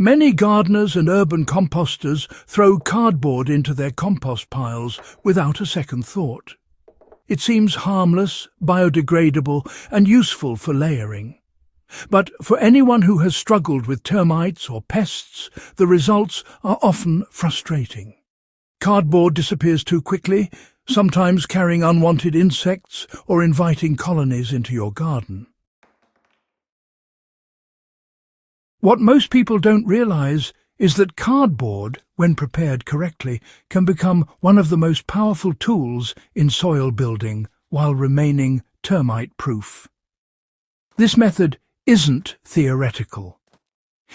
Many gardeners and urban composters throw cardboard into their compost piles without a second thought. It seems harmless, biodegradable, and useful for layering. But for anyone who has struggled with termites or pests, the results are often frustrating. Cardboard disappears too quickly, sometimes carrying unwanted insects or inviting colonies into your garden. What most people don't realize is that cardboard, when prepared correctly, can become one of the most powerful tools in soil building while remaining termite-proof. This method isn't theoretical.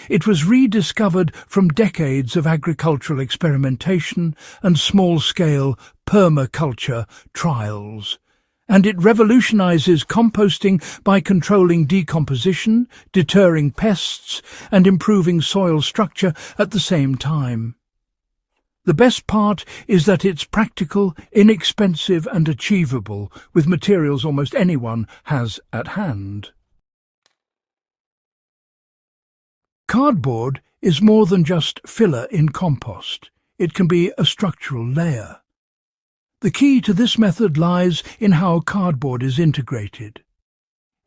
It was rediscovered from decades of agricultural experimentation and small-scale permaculture trials, and it revolutionizes composting by controlling decomposition, deterring pests, and improving soil structure at the same time. The best part is that it's practical, inexpensive, and achievable with materials almost anyone has at hand. Cardboard is more than just filler in compost. It can be a structural layer. The key to this method lies in how cardboard is integrated.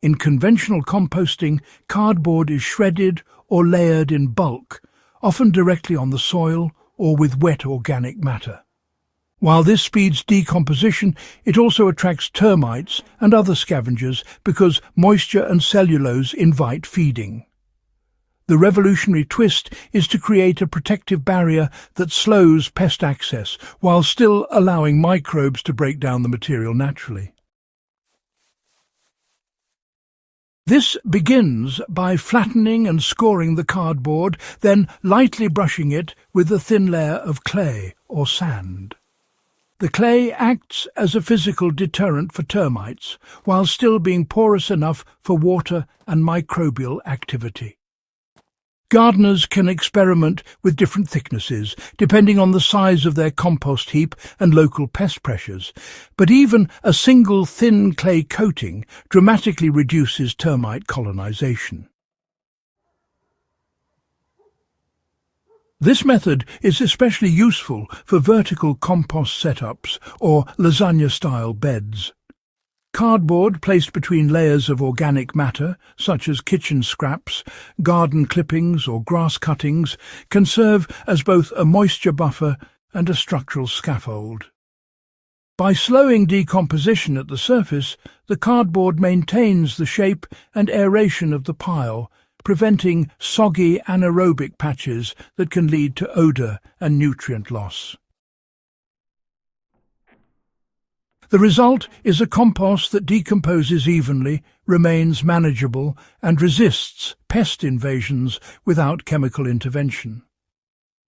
In conventional composting, cardboard is shredded or layered in bulk, often directly on the soil or with wet organic matter. While this speeds decomposition, it also attracts termites and other scavengers because moisture and cellulose invite feeding. The revolutionary twist is to create a protective barrier that slows pest access while still allowing microbes to break down the material naturally. This begins by flattening and scoring the cardboard, then lightly brushing it with a thin layer of clay or sand. The clay acts as a physical deterrent for termites, while still being porous enough for water and microbial activity. Gardeners can experiment with different thicknesses, depending on the size of their compost heap and local pest pressures, but even a single thin clay coating dramatically reduces termite colonization. This method is especially useful for vertical compost setups or lasagna-style beds. Cardboard placed between layers of organic matter, such as kitchen scraps, garden clippings or grass cuttings, can serve as both a moisture buffer and a structural scaffold. By slowing decomposition at the surface, the cardboard maintains the shape and aeration of the pile, preventing soggy anaerobic patches that can lead to odour and nutrient loss. The result is a compost that decomposes evenly, remains manageable, and resists pest invasions without chemical intervention.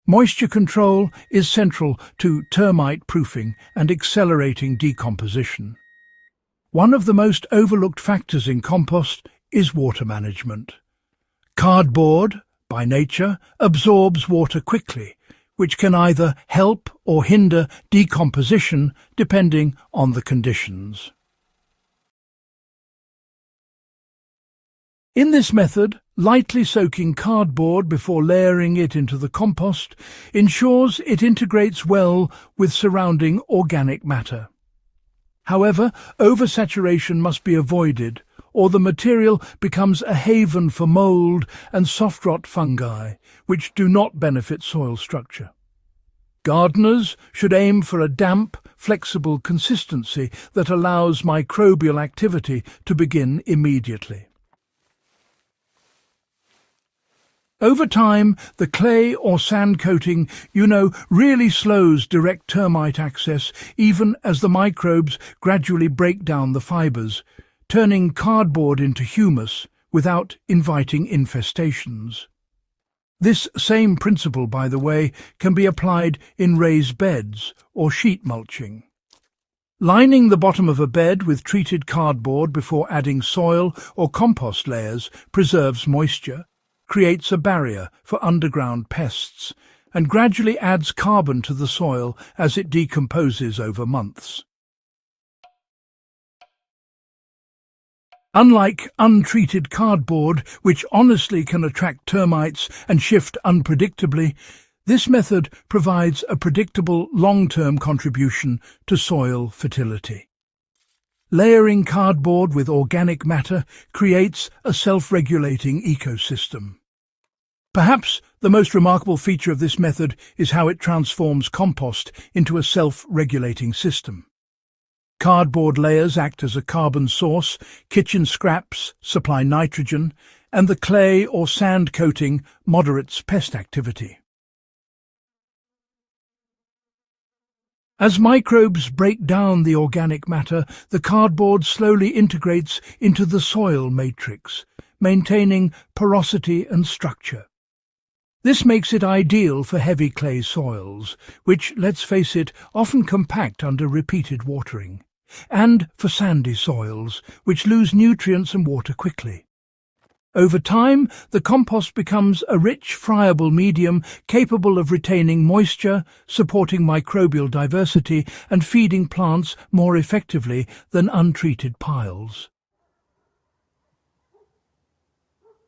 Moisture control is central to termite proofing and accelerating decomposition. One of the most overlooked factors in compost is water management. Cardboard, by nature, absorbs water quickly, which can either help or hinder decomposition depending on the conditions. In this method, lightly soaking cardboard before layering it into the compost ensures it integrates well with surrounding organic matter. However, oversaturation must be avoided, or the material becomes a haven for mold and soft rot fungi, which do not benefit soil structure. Gardeners should aim for a damp, flexible consistency that allows microbial activity to begin immediately. Over time, the clay or sand coating, really slows direct termite access even as the microbes gradually break down the fibres, turning cardboard into humus without inviting infestations. This same principle, by the way, can be applied in raised beds or sheet mulching. Lining the bottom of a bed with treated cardboard before adding soil or compost layers preserves moisture, creates a barrier for underground pests, and gradually adds carbon to the soil as it decomposes over months. Unlike untreated cardboard, which honestly can attract termites and shift unpredictably, this method provides a predictable long-term contribution to soil fertility. Layering cardboard with organic matter creates a self-regulating ecosystem. Perhaps the most remarkable feature of this method is how it transforms compost into a self-regulating system. Cardboard layers act as a carbon source, kitchen scraps supply nitrogen, and the clay or sand coating moderates pest activity. As microbes break down the organic matter, the cardboard slowly integrates into the soil matrix, maintaining porosity and structure. This makes it ideal for heavy clay soils, which, let's face it, often compact under repeated watering, and for sandy soils, which lose nutrients and water quickly. Over time, the compost becomes a rich, friable medium capable of retaining moisture, supporting microbial diversity, and feeding plants more effectively than untreated piles.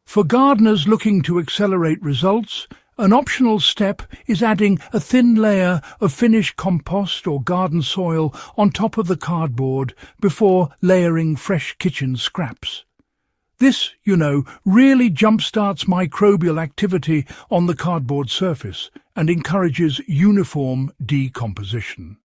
For gardeners looking to accelerate results, an optional step is adding a thin layer of finished compost or garden soil on top of the cardboard before layering fresh kitchen scraps. This, really jumpstarts microbial activity on the cardboard surface and encourages uniform decomposition.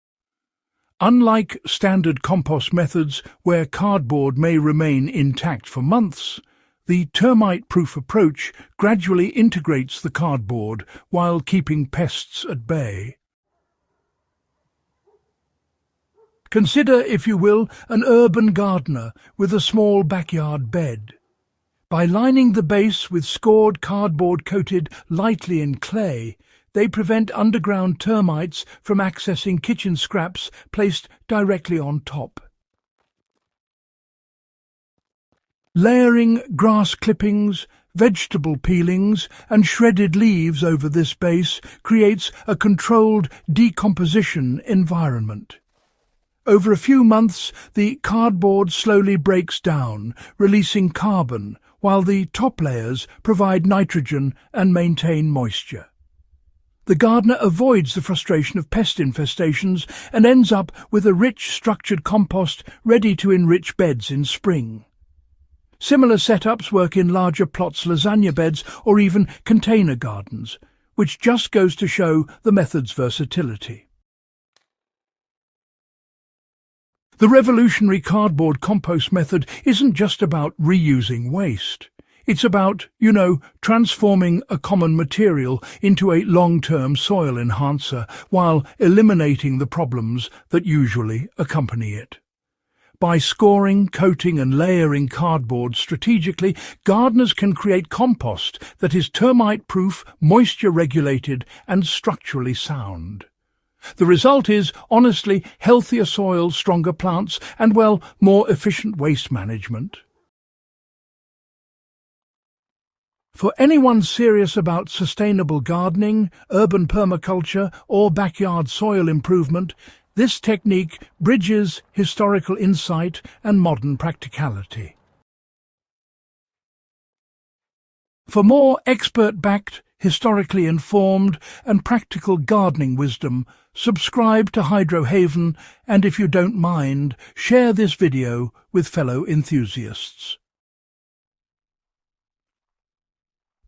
Unlike standard compost methods where cardboard may remain intact for months, the termite-proof approach gradually integrates the cardboard while keeping pests at bay. Consider, if you will, an urban gardener with a small backyard bed. By lining the base with scored cardboard coated lightly in clay, they prevent underground termites from accessing kitchen scraps placed directly on top. Layering grass clippings, vegetable peelings and shredded leaves over this base creates a controlled decomposition environment. Over a few months, the cardboard slowly breaks down, releasing carbon, while the top layers provide nitrogen and maintain moisture. The gardener avoids the frustration of pest infestations and ends up with a rich, structured compost ready to enrich beds in spring. Similar setups work in larger plots, lasagna beds, or even container gardens, which just goes to show the method's versatility. The revolutionary cardboard compost method isn't just about reusing waste. It's about, transforming a common material into a long-term soil enhancer while eliminating the problems that usually accompany it. By scoring, coating and layering cardboard strategically, gardeners can create compost that is termite-proof, moisture-regulated and structurally sound. The result is, honestly, healthier soils, stronger plants and, more efficient waste management. For anyone serious about sustainable gardening, urban permaculture or backyard soil improvement, this technique bridges historical insight and modern practicality. For more expert-backed, historically informed and practical gardening wisdom, subscribe to Hydrohaven and, if you don't mind, share this video with fellow enthusiasts.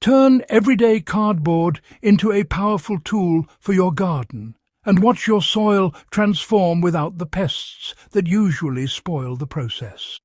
Turn everyday cardboard into a powerful tool for your garden and watch your soil transform without the pests that usually spoil the process.